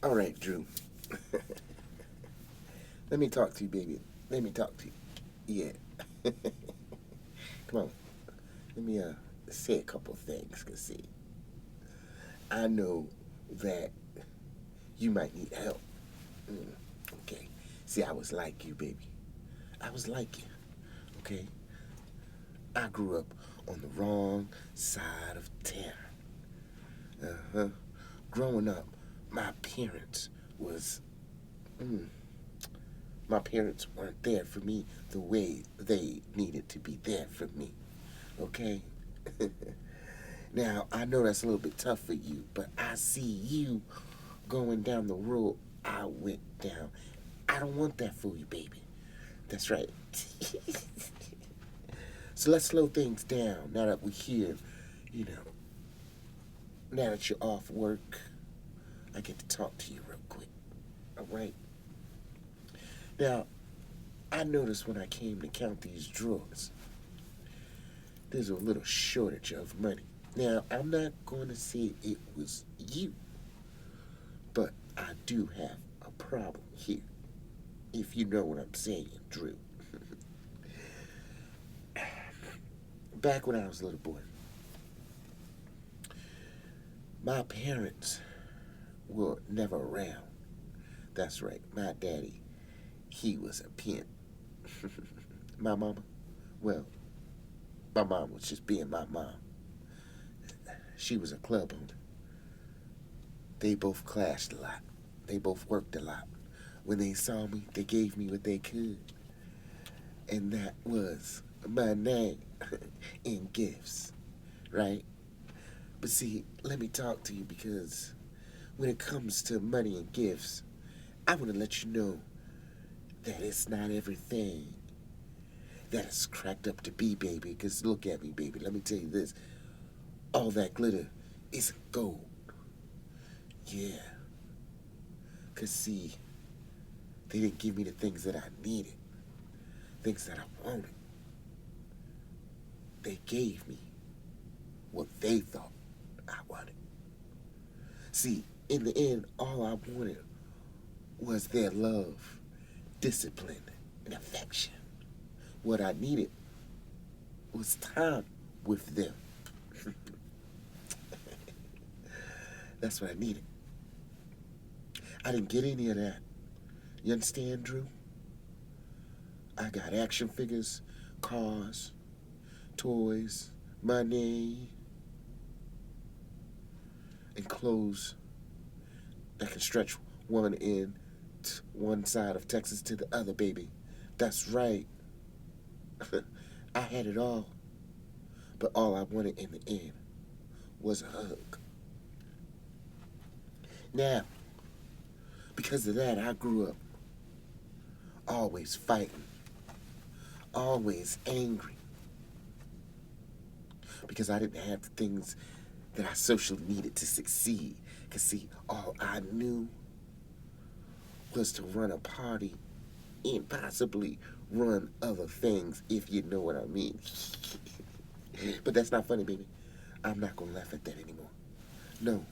All right, Drew. Let me talk to you, baby. Let me talk to you. Yeah. Come on. Let me say a couple things. Cause see, I know that you might need help. Mm, okay. See, I was like you, baby. I was like you. Okay. I grew up on the wrong side of town. Uh-huh. Growing up, my parents was mm, my parents weren't there for me the way they needed to be there for me. Okay? Now, I know that's a little bit tough for you, but I see you going down the road I went down. I don't want that for you, baby. That's right. So let's slow things down now that we're here. You know, now that you're off work, I get to talk to you real quick. All right? Now, I noticed when I came to count these drawers, there's a little shortage of money. Now, I'm not going to say it was you, but I do have a problem here, if you know what I'm saying, Drew. Back when I was a little boy, my parents were never around. That's right, my daddy, he was a pimp. My mama, well, my mom was just being my mom. She was a club owner. They both clashed a lot. They both worked a lot. When they saw me, they gave me what they could. And that was money and gifts, right? But see, let me talk to you because when it comes to money and gifts, I want to let you know that it's not everything that it's cracked up to be, baby. Because look at me, baby. Let me tell you this. All that glitter isn't gold. Yeah. Because see, they didn't give me the things that I needed, things that I wanted. They gave me what they thought I wanted. See, in the end, all I wanted was their love, discipline, and affection. What I needed was time with them. That's what I needed. I didn't get any of that. You understand, Drew? I got action figures, cars, toys, money, and clothes that can stretch one end, one side of Texas to the other, baby. That's right. I had it all, but all I wanted in the end was a hug. Now, because of that, I grew up always fighting, always angry, because I didn't have the things that I socially needed to succeed. Because, see, all I knew was to run a party and possibly run other things, if you know what I mean. But that's not funny, baby. I'm not going to laugh at that anymore. No.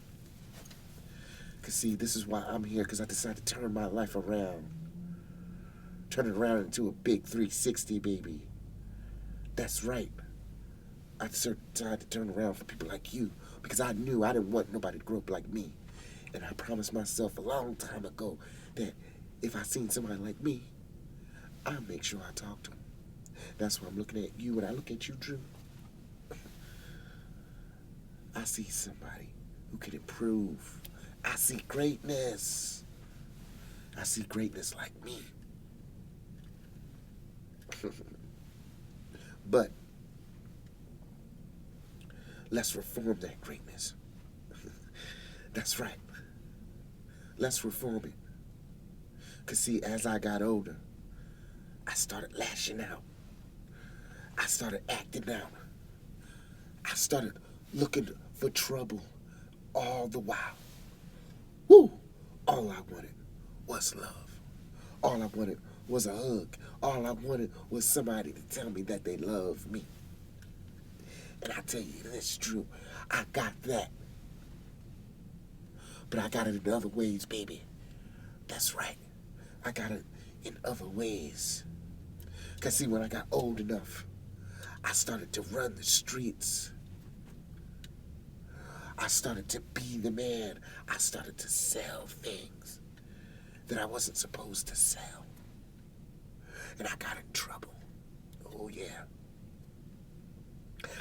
Because, see, this is why I'm here, because I decided to turn my life around. Turn it around into a big 360, baby. That's right. I decided to turn around for people like you, because I knew I didn't want nobody to grow up like me. And I promised myself a long time ago that if I seen somebody like me, I'll make sure I talk to them. That's why I'm looking at you. When I look at you, Drew, I see somebody who can improve. I see greatness. I see greatness like me. But let's reform that greatness. That's right. Let's reform it. Because, see, as I got older, I started lashing out. I started acting out. I started looking for trouble all the while. Woo! All I wanted was love. All I wanted was a hug. All I wanted was somebody to tell me that they love me. And I tell you, this, Drew, I got that. But I got it in other ways, baby. That's right. I got it in other ways. Because see, when I got old enough, I started to run the streets. I started to be the man. I started to sell things that I wasn't supposed to sell. And I got in trouble. Oh, yeah.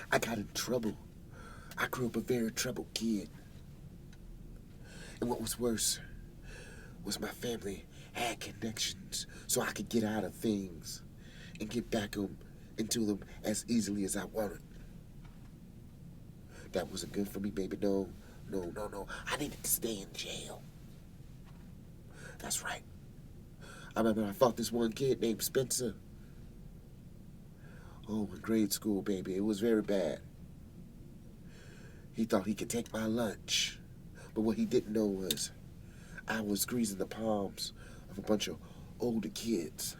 I got in trouble. I grew up a very troubled kid. And what was worse was my family had connections so I could get out of things and get back into them as easily as I wanted. That wasn't good for me, baby. No. I needed to stay in jail. That's right. I remember I fought this one kid named Spencer. Oh, in grade school, baby. It was very bad. He thought he could take my lunch. But what he didn't know was I was greasing the palms of a bunch of older kids.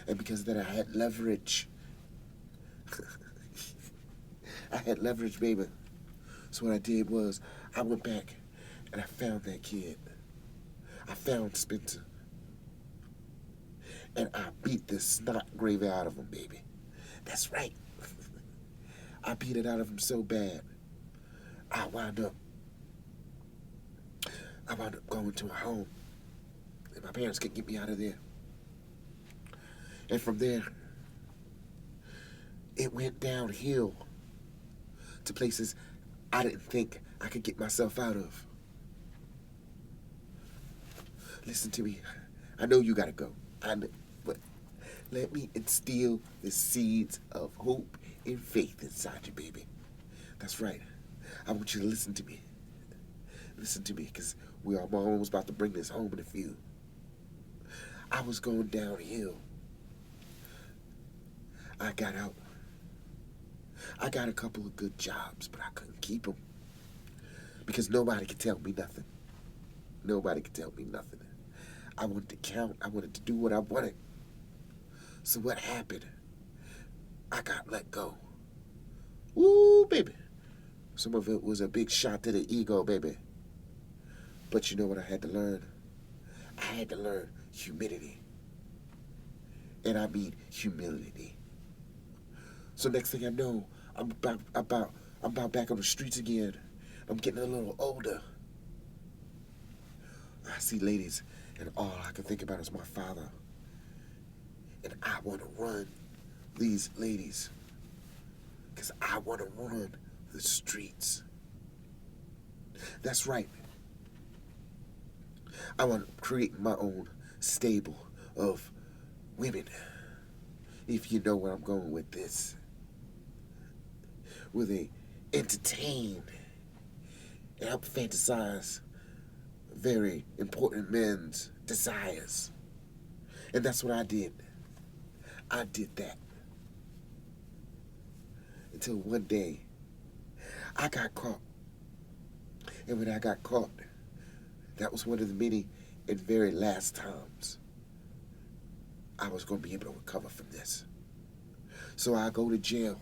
And because of that, I had leverage. I had leverage, baby. So what I did was I went back and I found that kid. I found Spencer. And I beat the snot gravy out of him, baby. That's right. I beat it out of him so bad. I wound up going to a home. And my parents couldn't get me out of there. And from there, it went downhill to places I didn't think I could get myself out of. Listen to me. I know you gotta go. But let me instill the seeds of hope and faith inside you, baby. That's right. I want you to listen to me. Listen to me, because we're almost about to bring this home in a few. I was going downhill. I got out. I got a couple of good jobs, but I couldn't keep them. Because nobody could tell me nothing. Nobody could tell me nothing. I wanted to count. I wanted to do what I wanted. So what happened? I got let go. Ooh, baby. Some of it was a big shot to the ego, baby. But you know what I had to learn? I had to learn humility. And I mean humility. So next thing I know, I'm about back on the streets again. I'm getting a little older. I see ladies, and all I can think about is my father. And I want to run these ladies. Because I want to run the streets. That's right. I want to create my own stable of women. If you know where I'm going with this. Where they entertain and help fantasize very important men's desires. And that's what I did. I did that. Until one day, I got caught. And when I got caught, that was one of the many and very last times I was going to be able to recover from this. So I go to jail.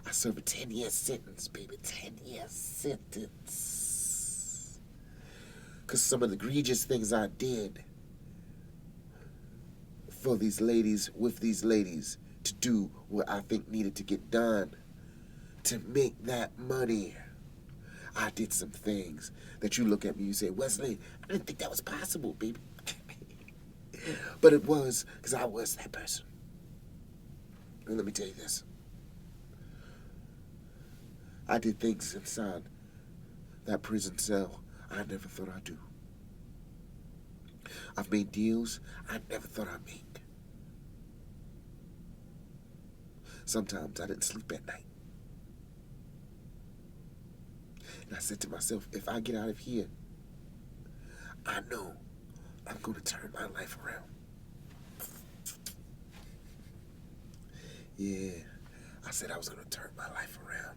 I serve a 10-year sentence, baby. 10-year sentence. Because some of the egregious things I did for these ladies, with these ladies, to do what I think needed to get done, to make that money. I did some things that you look at me and you say, Wesley, I didn't think that was possible, baby. But it was, because I was that person. And let me tell you this. I did things inside that prison cell I never thought I'd do. I've made deals I never thought I'd make. Sometimes I didn't sleep at night. And I said to myself, if I get out of here, I know I'm going to turn my life around. Yeah, I said I was going to turn my life around.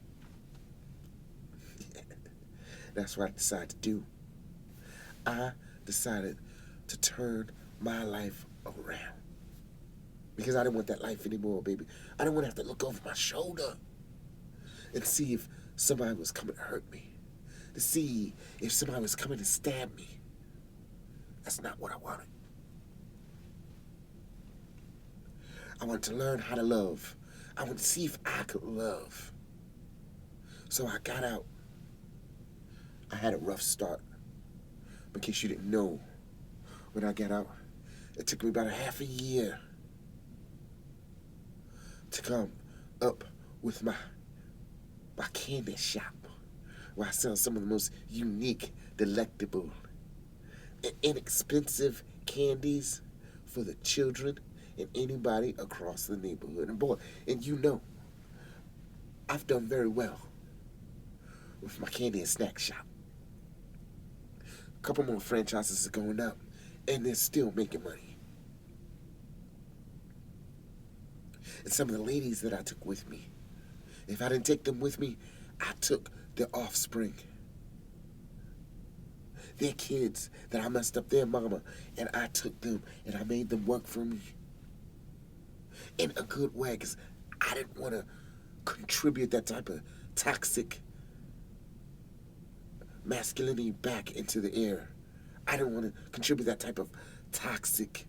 That's what I decided to do. I decided to turn my life around. Because I didn't want that life anymore, baby. I didn't want to have to look over my shoulder and see if somebody was coming to hurt me. to see if somebody was coming to stab me. That's not what I wanted. I wanted to learn how to love. I wanted to see if I could love. So I got out. I had a rough start. In case you didn't know, when I got out, it took me about a half a year to come up with my candy shop, where I sell some of the most unique, delectable, and inexpensive candies for the children and anybody across the neighborhood. And boy, and you know, I've done very well with my candy and snack shop. A couple more franchises are going up, and they're still making money. And some of the ladies that I took with me, if I didn't take them with me, I took their offspring. Their kids that I messed up their mama, and I took them and I made them work for me. In a good way, because I didn't want to contribute that type of toxic masculinity back into the air. I didn't want to contribute that type of toxic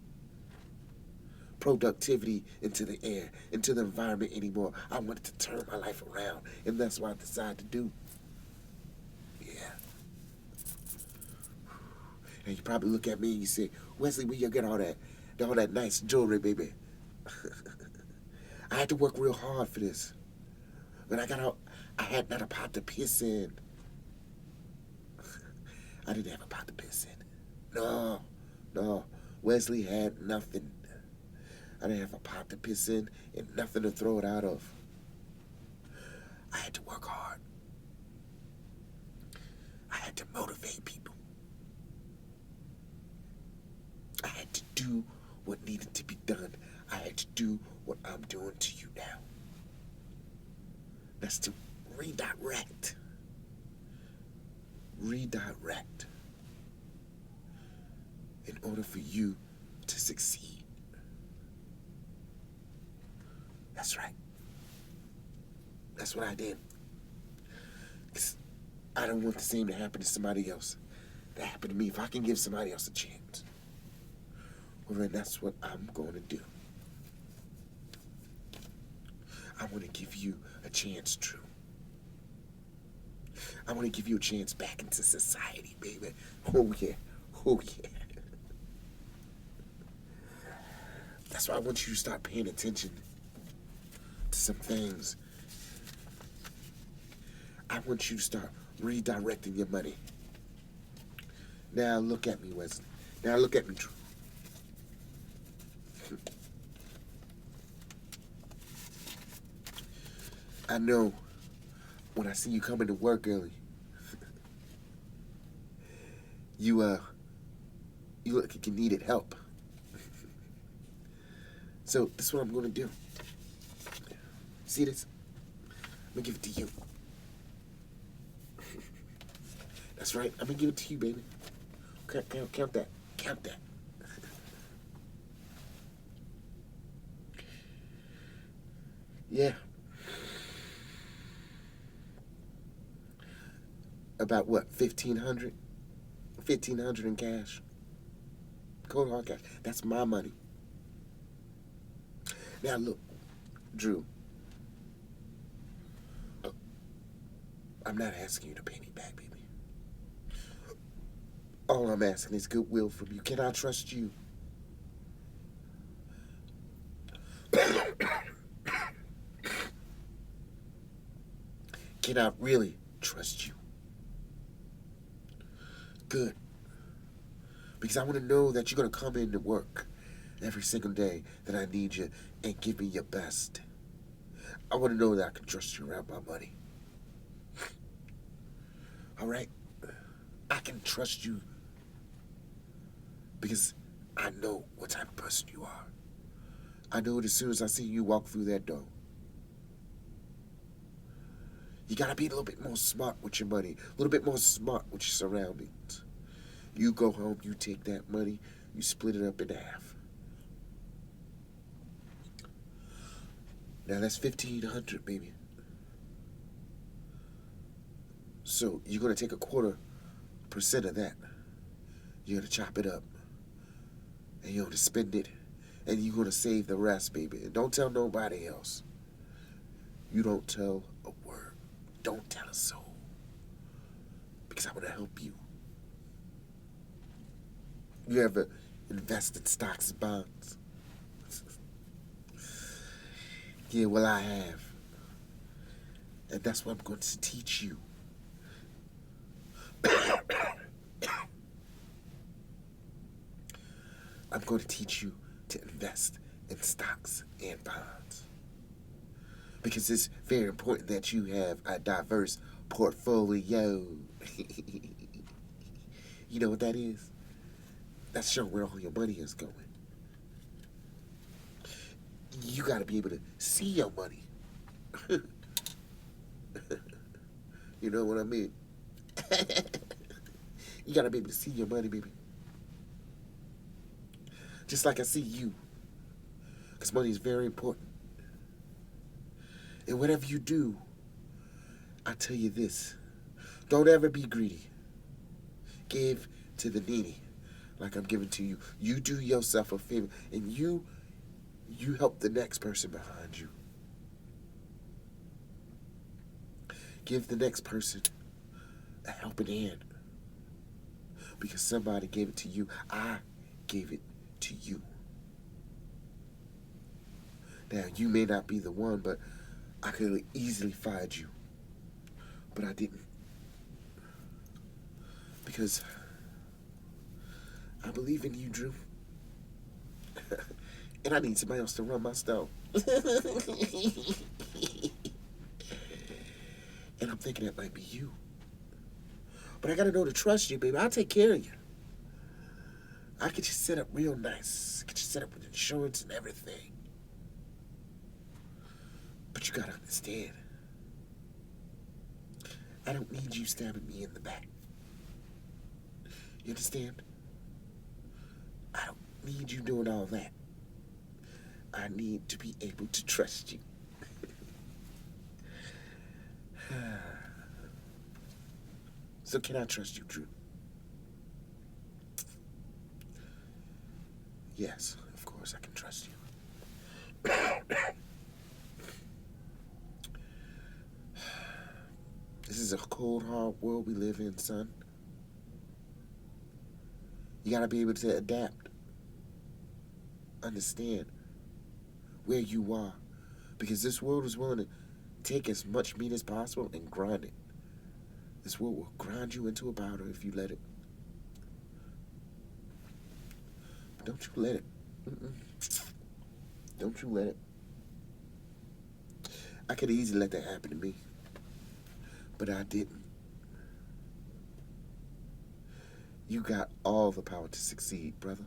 productivity into the air, into the environment anymore. I wanted to turn my life around, and that's what I decided to do. Yeah. And you probably look at me and you say, Wesley, where you get all that nice jewelry, baby? I had to work real hard for this. When I got out, I had not a pot to piss in. I didn't have a pot to piss in. No. Wesley had nothing. I didn't have a pot to piss in and nothing to throw it out of. I had to work hard. I had to motivate people. I had to do what needed to be done. I had to do what I'm doing to you now. That's to redirect. Redirect. In order for you to succeed. That's right. That's what I did. 'Cause I don't want the same to happen to somebody else that happened to me. If I can give somebody else a chance, well, then that's what I'm going to do. I want to give you a chance, Drew. I want to give you a chance back into society, baby. Oh, yeah. Oh, yeah. That's why I want you to start paying attention to some things. I want you to start redirecting your money. Now look at me, Wesley. Now look at me, Drew. I know when I see you coming to work early, you look like you needed help. So this is what I'm going to do. See this? I'm going to give it to you. That's right. I'm going to give it to you, baby. Count that. Count that. Yeah. About what? 1,500? 1,500 in cash. Cold hard cash. That's my money. Now look, Drew. I'm not asking you to pay me back, baby. All I'm asking is goodwill from you. Can I trust you? Can I really trust you? Good. Because I want to know that you're going to come in to work every single day that I need you and give me your best. I want to know that I can trust you around my money. All right? I can trust you because I know what type of person you are. I know it as soon as I see you walk through that door. You got to be a little bit more smart with your money, a little bit more smart with your surroundings. You go home, you take that money, you split it up in half. Now that's 1,500, baby. So you're going to take 1/4% of that. You're going to chop it up. And you're going to spend it. And you're going to save the rest, baby. And don't tell nobody else. You don't tell a word. Don't tell a soul. Because I want to help you. You ever invest in stocks and bonds? Yeah, well, I have. And that's what I'm going to teach you. I'm going to teach you to invest in stocks and bonds. Because it's very important that you have a diverse portfolio. You know what that is? That's showing where all your money is going. You got to be able to see your money. You know what I mean? You got to be able to see your money, baby. Just like I see you. Because money is very important. And whatever you do, I tell you this. Don't ever be greedy. Give to the needy like I'm giving to you. You do yourself a favor and you help the next person behind you. Give the next person a helping hand. Because somebody gave it to you. I gave it to you. Now, you may not be the one, but I could easily find you. But I didn't. Because I believe in you, Drew. And I need somebody else to run my stove. And I'm thinking that might be you. But I gotta know to trust you, baby. I'll take care of you. I get you set up real nice. Get you set up with insurance and everything. But you gotta understand. I don't need you stabbing me in the back. You understand? I don't need you doing all that. I need to be able to trust you. So can I trust you, Drew? Yes, of course I can trust you. This is a cold, hard world we live in, son. You gotta be able to adapt. Understand where you are. Because this world is willing to take as much meat as possible and grind it. This world will grind you into a powder if you let it. But don't you let it. Don't you let it. I could easily let that happen to me. But I didn't. You got all the power to succeed, brother.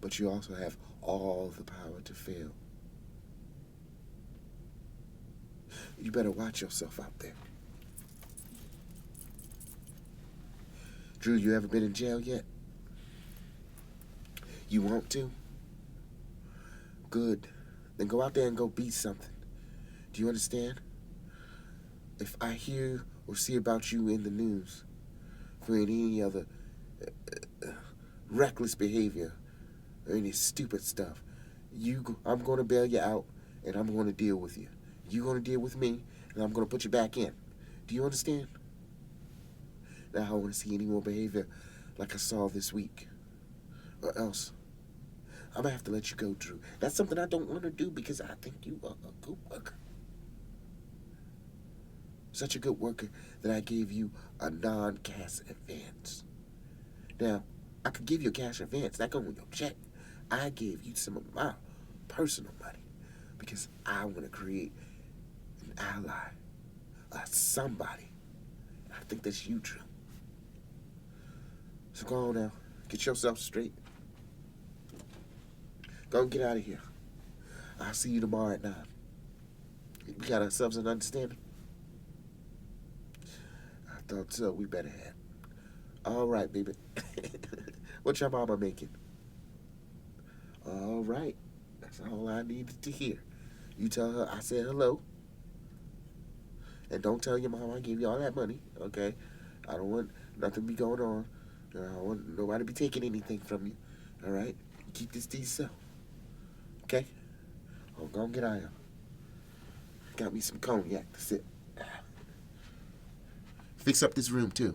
But you also have all the power to fail. You better watch yourself out there. Drew, you ever been in jail yet? You want to? Good. Then go out there and go beat something. Do you understand? If I hear or see about you in the news for any other reckless behavior or any stupid stuff, I'm going to bail you out and I'm going to deal with you. You're going to deal with me and I'm going to put you back in. Do you understand? Now I don't want to see any more behavior like I saw this week. Or else, I'm going to have to let you go, Drew. That's something I don't want to do because I think you are a good worker. Such a good worker that I gave you a non-cash advance. Now, I could give you a cash advance. That goes with your check. I gave you some of my personal money because I want to create an ally, somebody. I think that's you, Drew. So go on now. Get yourself straight. Go and get out of here. I'll see you tomorrow at 9. We got ourselves an understanding? I thought so. We better have. All right, baby. What's your mama making? All right. That's all I needed to hear. You tell her I said hello. And don't tell your mom I gave you all that money, okay? I don't want nothing to be going on. I don't want nobody to be taking anything from you, all right? Keep this to yourself, okay? Oh, go and get out of here. Got me some cognac to sip. Fix up this room, too.